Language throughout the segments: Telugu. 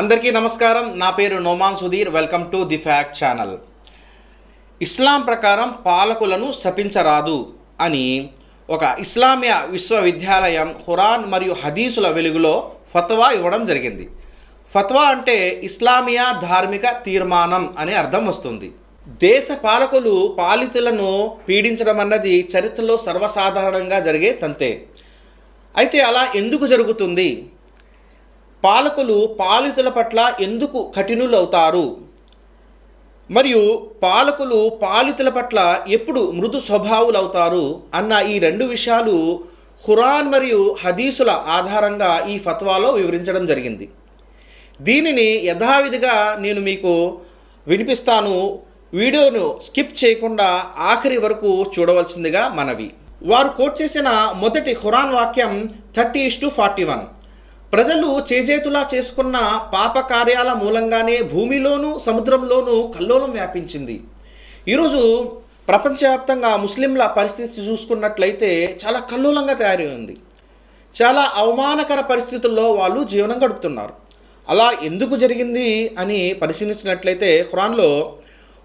అందరికీ నమస్కారం. నా పేరు Noman Sudheer. Welcome to the fact channel. Islam ప్రకారం పాలకులను శపించరాదు అని ఒక ఇస్లామియా విశ్వవిద్యాలయం ఖురాన్ మరియు హదీసుల వెలుగులో ఫత్వా ఇవ్వడం జరిగింది. ఫత్వా అంటే ఇస్లామియా ధార్మిక తీర్మానం అనే అర్థం వస్తుంది. దేశ పాలకులు పాలితులను పీడించడం అన్నది చరిత్రలో సర్వసాధారణంగా జరిగే తంతే. అయితే అలా ఎందుకు జరుగుతుంది? పాలకులు పాలితుల పట్ల ఎందుకు కఠినులవుతారు? మరియు పాలకులు పాలితుల పట్ల ఎప్పుడు మృదు స్వభావులవుతారు అన్న ఈ రెండు విషయాలు ఖురాన్ మరియు హదీసుల ఆధారంగా ఈ ఫత్వాలో వివరించడం జరిగింది. దీనిని యథావిధిగా నేను మీకు వినిపిస్తాను. వీడియోను స్కిప్ చేయకుండా ఆఖరి వరకు చూడవలసిందిగా మనవి. వారు కోట్ చేసిన మొదటి ఖురాన్ వాక్యం 30:41. ప్రజలు చేజేతులా చేసుకున్న పాప కార్యాల మూలంగానే భూమిలోనూ సముద్రంలోనూ కల్లోలం వ్యాపించింది. ఈరోజు ప్రపంచవ్యాప్తంగా ముస్లింల పరిస్థితి చూసుకున్నట్లయితే చాలా కల్లోలంగా తయారైంది. చాలా అవమానకర పరిస్థితుల్లో వాళ్ళు జీవనం గడుపుతున్నారు. అలా ఎందుకు జరిగింది అని పరిశీలించినట్లయితే ఖురాన్లో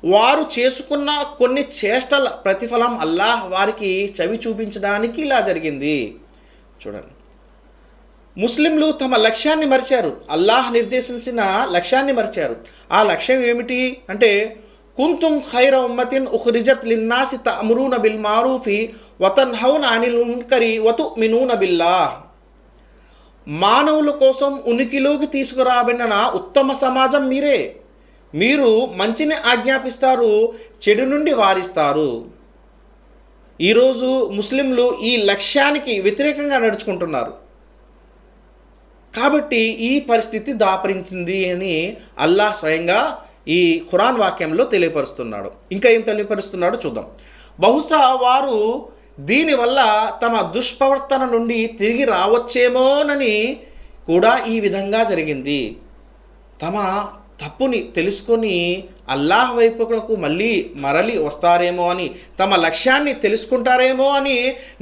వారు చేసుకున్న కొన్ని చేష్టల ప్రతిఫలం అల్లాహ్ వారికి చవి చూపించడానికి ఇలా జరిగింది. చూడండి, ముస్లింలు తమ లక్ష్యాన్ని మరిచారు. అల్లాహ్ నిర్దేశించిన లక్ష్యాన్ని మరిచారు. ఆ లక్ష్యం ఏమిటి అంటే, కుంతుం ఖైర ఉమ్మతిన్ ఉఖ్రిజత్ లిన్నాసి తఅమురూన బిల్ మారూఫి వతన్హౌన అనిల్ మున్కరి వతుమినూన బిల్లాహ్. మానవుల కోసం ఉనికిలోకి తీసుకురాబడిన ఉత్తమ సమాజం మీరే. మీరు మంచిని ఆజ్ఞాపిస్తారు, చెడు నుండి వారిస్తారు. ఈరోజు ముస్లింలు ఈ లక్ష్యానికి వ్యతిరేకంగా నడుచుకుంటున్నారు. కాబట్టి ఈ పరిస్థితి దాపరించింది అని అల్లాహ్ స్వయంగా ఈ ఖురాన్ వాక్యంలో తెలియపరుస్తున్నాడు. ఇంకా ఏం తెలియపరుస్తున్నాడో చూద్దాం. బహుశా వారు దీనివల్ల తమ దుష్ప్రవర్తన నుండి తిరిగి రావచ్చేమోనని కూడా ఈ విధంగా జరిగింది. తమ తప్పుని తెలుసుకొని అల్లాహ్ వైపుకు మళ్ళీ మరలి వస్తారేమో అని, తమ లక్ష్యాన్ని తెలుసుకుంటారేమో అని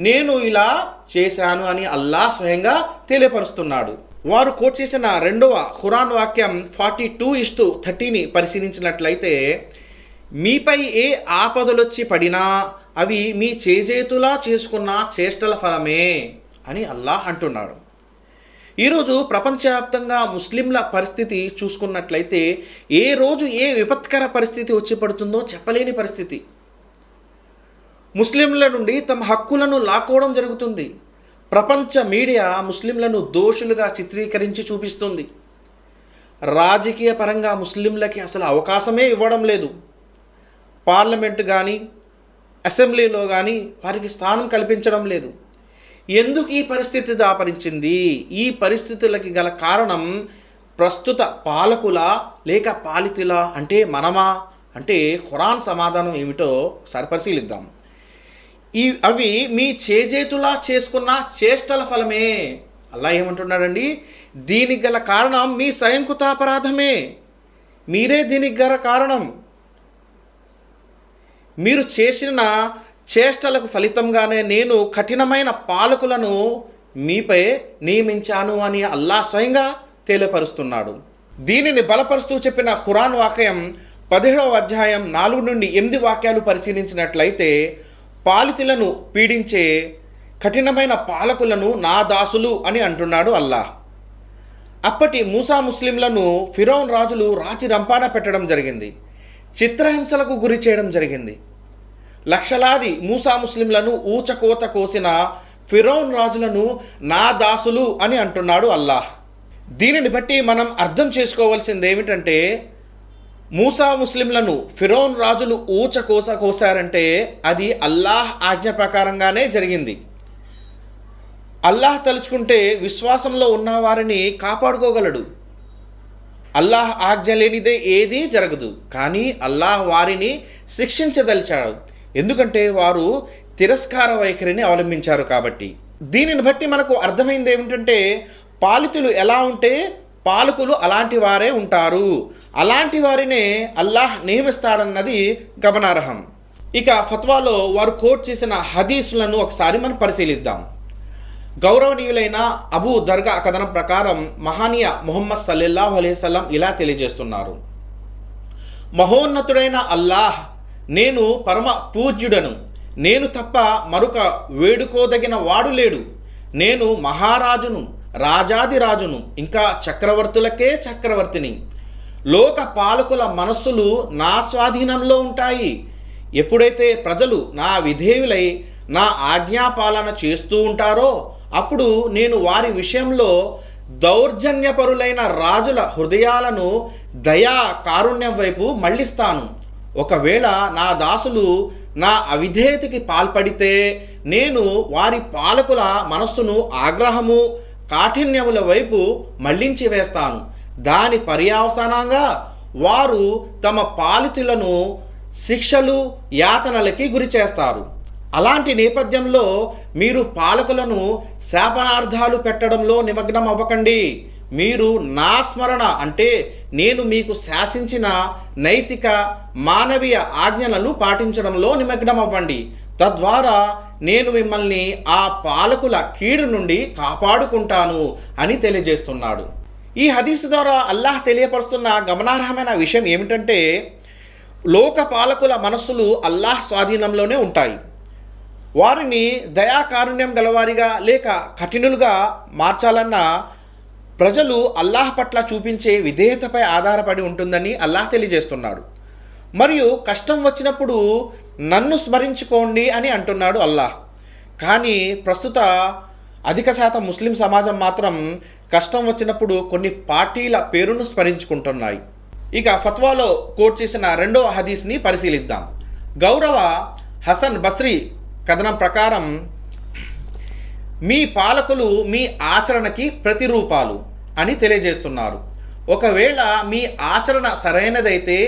నేను ఇలా చేశాను అని అల్లాహ్ స్వయంగా తెలియపరుస్తున్నాడు. వారు కోట్ చేసిన రెండవ ఖురాన్ వాక్యం 42:30ని పరిశీలించినట్లయితే, మీపై ఏ ఆపదలొచ్చి పడినా అవి మీ చేజేతులా చేసుకున్న చేష్టల ఫలమే అని అల్లాహ్ అంటున్నాడు. ఈరోజు ప్రపంచవ్యాప్తంగా ముస్లింల పరిస్థితి చూసుకున్నట్లయితే ఏ రోజు ఏ విపత్కర పరిస్థితి వచ్చి పడుతుందో చెప్పలేని పరిస్థితి. ముస్లింల నుండి తమ హక్కులను లాక్కోవడం జరుగుతుంది. ప్రపంచ మీడియా ముస్లింలను దోషులుగా చిత్రీకరించి చూపిస్తుంది. రాజకీయ పరంగా ముస్లింలకి అసలు అవకాశమే ఇవ్వడం లేదు. పార్లమెంటు కానీ అసెంబ్లీలో కానీ వారికి స్థానం కల్పించడం లేదు. ఎందుకు ఈ పరిస్థితి దాపరించింది? ఈ పరిస్థితులకి గల కారణం ప్రస్తుత పాలకుల లేక పాలితుల అంటే మనమా అంటే ఖురాన్ సమాధానం ఏమిటో ఒకసారి పరిశీలిద్దాం. అవి మీ చేజేతులా చేసుకున్న చేష్టల ఫలమే. అల్లాహ్ ఏమంటున్నాడండి? దీనికి గల కారణం మీ స్వయంకృతాపరాధమే. మీరే దీనికి గల కారణం. మీరు చేసిన చేష్టలకు ఫలితంగానే నేను కఠినమైన పాలకులను మీపై నియమించాను అని అల్లాహ్ స్వయంగా తెలియపరుస్తున్నాడు. దీనిని బలపరుస్తూ చెప్పిన ఖురాన్ వాక్యం 17వ అధ్యాయం 4 నుండి 8 వాక్యాలు పరిశీలించినట్లయితే, పాలితులను పీడించే కఠినమైన పాలకులను నా దాసులు అని అంటున్నాడు అల్లాహ్. అప్పటి మూసా ముస్లింలను ఫిరౌన్ రాజులు రాచి రంపాన పెట్టడం జరిగింది. చిత్రహింసలకు గురి చేయడం జరిగింది. లక్షలాది మూసా ముస్లింలను ఊచకోత కోసిన ఫిరౌన్ రాజులను నా దాసులు అని అంటున్నాడు అల్లాహ్. దీనిని బట్టి మనం అర్థం చేసుకోవాల్సింది ఏమిటంటే, మూసా ముస్లింలను ఫిరౌన్ రాజులు కోసారంటే అది అల్లాహ్ ఆజ్ఞ ప్రకారంగానే జరిగింది. అల్లాహ్ తలుచుకుంటే విశ్వాసంలో ఉన్న వారిని కాపాడుకోగలడు. అల్లాహ్ ఆజ్ఞ లేనిదే ఏదీ జరగదు. కానీ అల్లాహ్ వారిని శిక్షించదలిచాడు. ఎందుకంటే వారు తిరస్కార వైఖరిని అవలంబించారు కాబట్టి. దీనిని బట్టి మనకు అర్థమైంది ఏమిటంటే, పాలితులు ఎలా ఉంటే పాలకులు అలాంటి వారే ఉంటారు. అలాంటి వారినే అల్లాహ్ నియమిస్తాడన్నది గమనార్హం. ఇక ఫత్వాలో వారు కోట్ చేసిన హదీసులను ఒకసారి మనం పరిశీలిద్దాం. గౌరవనీయులైన అబూ దర్గా కథనం ప్రకారం మహానీయ ముహమ్మద్ సల్లల్లాహు అలైహి వసల్లం ఇలా తెలియజేస్తున్నారు: మహోన్నతుడైన అల్లాహ్, నేను పరమ పూజ్యుడను, నేను తప్ప మరొక వేడుకోదగిన వాడు లేడు, నేను మహారాజును, రాజాదిరాజును, ఇంకా చక్రవర్తులకే చక్రవర్తిని. లోక పాలకుల మనస్సులు నా స్వాధీనంలో ఉంటాయి. ఎప్పుడైతే ప్రజలు నా విధేయులై నా ఆజ్ఞాపాలన చేస్తూ ఉంటారో అప్పుడు నేను వారి విషయంలో దౌర్జన్యపరులైన రాజుల హృదయాలను దయా కారుణ్యం వైపు మళ్ళిస్తాను. ఒకవేళ నా దాసులు నా అవిధేయతకి పాల్పడితే నేను వారి పాలకుల మనస్సును ఆగ్రహము, కాఠిన్యముల వైపు మళ్లించి వేస్తాను. దాని పర్యవసానంగా వారు తమ పాలితులను శిక్షలు, యాతనలకి గురి చేస్తారు. అలాంటి నేపథ్యంలో మీరు పాలకులను శాపనార్థాలు పెట్టడంలో నిమగ్నం అవ్వకండి. మీరు నా స్మరణ అంటే నేను మీకు శాసించిన నైతిక, మానవీయ ఆజ్ఞలను పాటించడంలో నిమగ్నం అవ్వండి. తద్వారా నేను మిమ్మల్ని ఆ పాలకుల కీడు నుండి కాపాడుకుంటాను అని తెలియజేస్తున్నాడు. ఈ హదీసు ద్వారా అల్లాహ్ తెలియపరుస్తున్న గమనార్హమైన విషయం ఏమిటంటే, లోక పాలకుల మనస్సులు అల్లాహ్ స్వాధీనంలోనే ఉంటాయి. వారిని దయాకారుణ్యం గలవారిగా లేక కఠినులుగా మార్చాలన్న ప్రజలు అల్లాహ్ పట్ల చూపించే విధేయతపై ఆధారపడి ఉంటుందని అల్లాహ్ తెలియజేస్తున్నాడు. మరియు కష్టం వచ్చినప్పుడు నన్ను స్మరించుకోండి అని అంటున్నాడు అల్లాహ్. కానీ ప్రస్తుత అధిక శాతం ముస్లిం సమాజం మాత్రం కష్టం వచ్చినప్పుడు కొన్ని పార్టీల పేరును స్మరించుకుంటున్నాయి. ఇక ఫత్వాలో కోట్ చేసిన రెండవ హదీస్ని పరిశీలిద్దాం. గౌరవ హసన్ బస్రీ కథనం ప్రకారం, మీ పాలకులు మీ ఆచరణకి ప్రతిరూపాలు అని తెలియజేస్తున్నారు. ఒకవేళ మీ ఆచరణ సరైనదైతే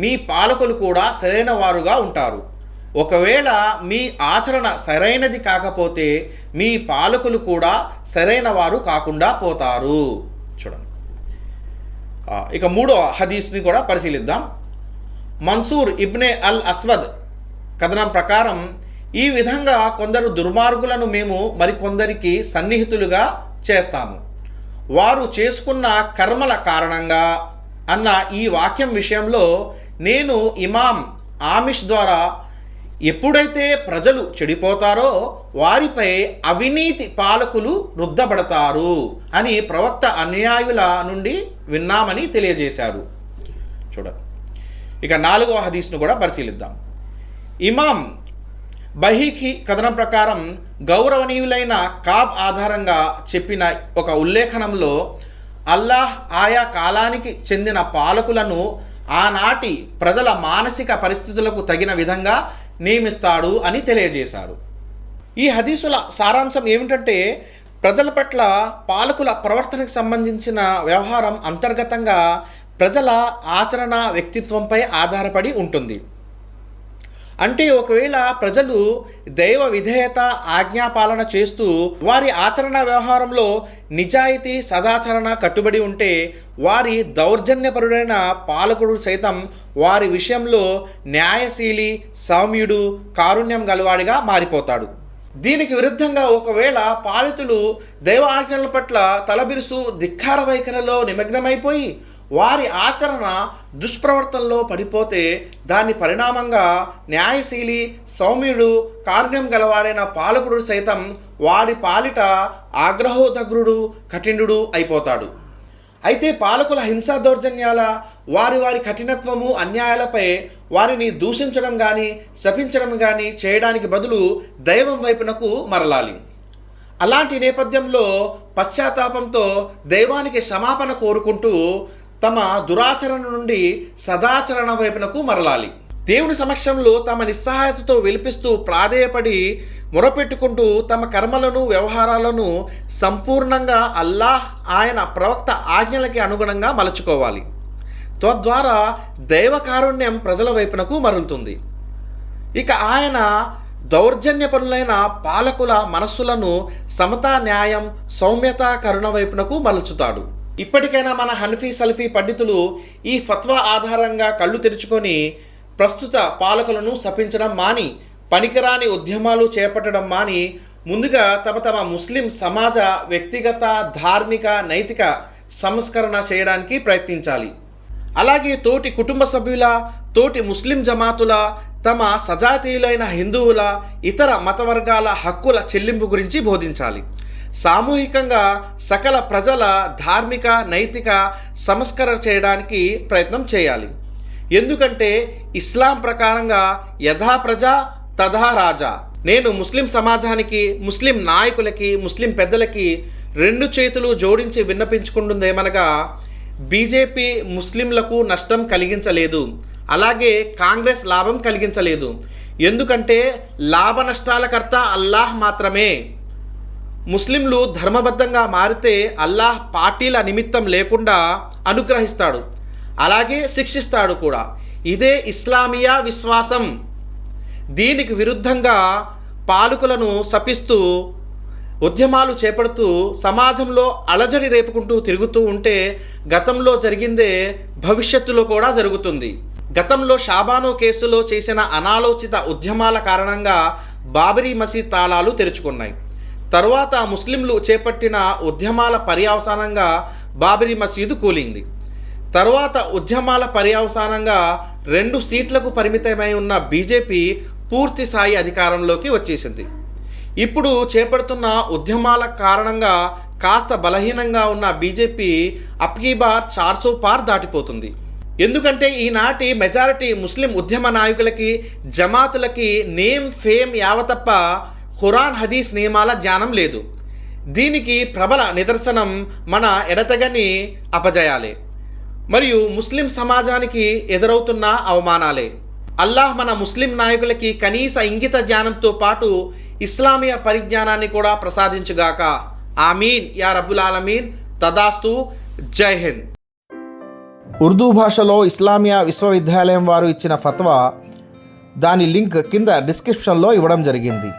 మీ పాలకులు కూడా సరైన వారుగా ఉంటారు. ఒకవేళ మీ ఆచరణ సరైనది కాకపోతే మీ పాలకులు కూడా సరైన వారు కాకుండా పోతారు. చూడండి. ఇక మూడో హదీస్ని కూడా పరిశీలిద్దాం. మన్సూర్ ఇబ్నే అల్ అస్వద్ కథనం ప్రకారం, ఈ విధంగా కొందరు దుర్మార్గులను మేము మరికొందరికి సన్నిహితులుగా చేస్తాము, వారు చేసుకున్న కర్మల కారణంగా అన్న ఈ వాక్యం విషయంలో నేను ఇమాం ఆమిష్ ద్వారా ఎప్పుడైతే ప్రజలు చెడిపోతారో వారిపై అవినీతి పాలకులు రుద్దబడతారు అని ప్రవక్త అన్యాయుల నుండి విన్నామని తెలియజేశారు. చూడండి. ఇక నాలుగవ హదీస్ను కూడా పరిశీలిద్దాం. ఇమాం బహీకి కథనం ప్రకారం గౌరవనీయులైన కాబ్ ఆధారంగా చెప్పిన ఒక ఉల్లేఖనంలో అల్లాహ్ ఆయా కాలానికి చెందిన పాలకులను ఆనాటి ప్రజల మానసిక పరిస్థితులకు తగిన విధంగా నియమిస్తాడు అని తెలియజేశారు. ఈ హదీసుల సారాంశం ఏమిటంటే, ప్రజల పట్ల పాలకుల ప్రవర్తనకు సంబంధించిన వ్యవహారం అంతర్గతంగా ప్రజల ఆచరణ, వ్యక్తిత్వంపై ఆధారపడి ఉంటుంది. అంటే ఒకవేళ ప్రజలు దైవ విధేయత, ఆజ్ఞాపాలన చేస్తూ వారి ఆచరణ వ్యవహారంలో నిజాయితీ, సదాచరణ కట్టుబడి ఉంటే వారి దౌర్జన్యపరుడైన పాలకుడు సైతం వారి విషయంలో న్యాయశీలి, సౌమ్యుడు, కారుణ్యం గలవాడిగా మారిపోతాడు. దీనికి విరుద్ధంగా ఒకవేళ పాలితులు దైవ ఆజ్ఞల పట్ల తలబిరుసు, ధిక్కార వైఖరిలో నిమగ్నమైపోయి వారి ఆచరణ దుష్ప్రవర్తనలో పడిపోతే దాని పరిణామంగా న్యాయశీలి, సౌమ్యుడు, కారుణ్యం గలవాడైన పాలకుడు సైతం వారి పాలిట ఆగ్రహోదగ్రుడు, కఠినుడు అయిపోతాడు. అయితే పాలకుల హింసా దౌర్జన్యాల, వారి కఠినత్వము, అన్యాయాలపై వారిని దూషించడం కానీ శపించడం కానీ చేయడానికి బదులు దైవం వైపునకు మరలాలి. అలాంటి నేపథ్యంలో పశ్చాత్తాపంతో దైవానికి క్షమాపణ కోరుకుంటూ తమ దురాచరణ నుండి సదాచరణ వైపునకు మరలాలి. దేవుని సమక్షంలో తమ నిస్సహాయతతో విలిపిస్తూ ప్రాధేయపడి మొరపెట్టుకుంటూ తమ కర్మలను, వ్యవహారాలను సంపూర్ణంగా అల్లాహ్, ఆయన ప్రవక్త ఆజ్ఞలకి అనుగుణంగా మలుచుకోవాలి. తద్వారా దైవ కారుణ్యం ప్రజల వైపునకు మరలుతుంది. ఇక ఆయన దౌర్జన్యపరులైన పాలకుల మనస్సులను సమతా, న్యాయం, సౌమ్యత, కరుణ వైపునకు మలుచుతాడు. ఇప్పటికైనా మన హనఫీ, సలఫీ పండితులు ఈ ఫత్వా ఆధారంగా కళ్ళు తెరుచుకొని ప్రస్తుత పాలకులను శపించడం మాని, పనికిరాని ఉద్యమాలు చేపట్టడం మాని ముందుగా తమ ముస్లిం సమాజ వ్యక్తిగత ధార్మిక నైతిక సంస్కరణ చేయడానికి ప్రయత్నించాలి. అలాగే తోటి కుటుంబ సభ్యుల, తోటి ముస్లిం జమాతుల, తమ సజాతీయులైన హిందువుల, ఇతర మతవర్గాల హక్కుల చెల్లింపు గురించి బోధించాలి. సామూహికంగా సకల ప్రజల ధార్మిక నైతిక సంస్కరణ చేయడానికి ప్రయత్నం చేయాలి. ఎందుకంటే ఇస్లాం ప్రకారంగా యథా ప్రజ తథా రాజా. నేను ముస్లిం సమాజానికి, ముస్లిం నాయకులకి, ముస్లిం పెద్దలకి 2 చేతులు జోడించి విన్నపించుకుంటుందేమనగా, బీజేపీ ముస్లింలకు నష్టం కలిగించలేదు, అలాగే కాంగ్రెస్ లాభం కలిగించలేదు. ఎందుకంటే లాభ నష్టాల కర్త అల్లాహ్ మాత్రమే. ముస్లింలు ధర్మబద్ధంగా మారితే అల్లాహ్ పార్టీల నిమిత్తం లేకుండా అనుగ్రహిస్తాడు, అలాగే శిక్షిస్తాడు కూడా. ఇదే ఇస్లామియా విశ్వాసం. దీనికి విరుద్ధంగా పాలకులను శపిస్తూ ఉద్యమాలు చేపడుతూ సమాజంలో అలజడి రేపుకుంటూ తిరుగుతూ ఉంటే గతంలో జరిగిందే భవిష్యత్తులో కూడా జరుగుతుంది. గతంలో షాబానో కేసులో చేసిన అనాలోచిత ఉద్యమాల కారణంగా బాబరీ మసీద్ తాళాలు తెరుచుకున్నాయి. తరువాత ముస్లింలు చేపట్టిన ఉద్యమాల పర్యవసానంగా బాబరీ మసీదు కూలింది. తరువాత ఉద్యమాల పర్యవసానంగా 2 సీట్లకు పరిమితమై ఉన్న బీజేపీ పూర్తి స్థాయి అధికారంలోకి వచ్చేసింది. ఇప్పుడు చేపడుతున్న ఉద్యమాల కారణంగా కాస్త బలహీనంగా ఉన్న బీజేపీ అబ్కీ బార్ 400 పార్ దాటిపోతుంది. ఎందుకంటే ఈనాటి మెజారిటీ ముస్లిం ఉద్యమ నాయకులకి, జమాతులకి నేమ్ ఫేమ్ యావతప్ప ఖురాన్ హదీస్ నియమాల జ్ఞానం లేదు. దీనికి ప్రబల నిదర్శనం మన ఎడతెగని అపజయాలే మరియు ముస్లిం సమాజానికి ఎదురవుతున్న అవమానాలే. అల్లాహ్ మన ముస్లిం నాయకులకి కనీస ఇంగిత జ్ఞానంతో పాటు ఇస్లామీయ పరిజ్ఞానాన్ని కూడా ప్రసాదించుగాక. ఆమీన్ యా రబ్బుల్ ఆలమీన్. తదాస్తు. జై హింద్. ఉర్దూ భాషలో ఇస్లామియా విశ్వవిద్యాలయం వారు ఇచ్చిన ఫత్వా, దాని లింక్ కింద డిస్క్రిప్షన్లో ఇవ్వడం జరిగింది.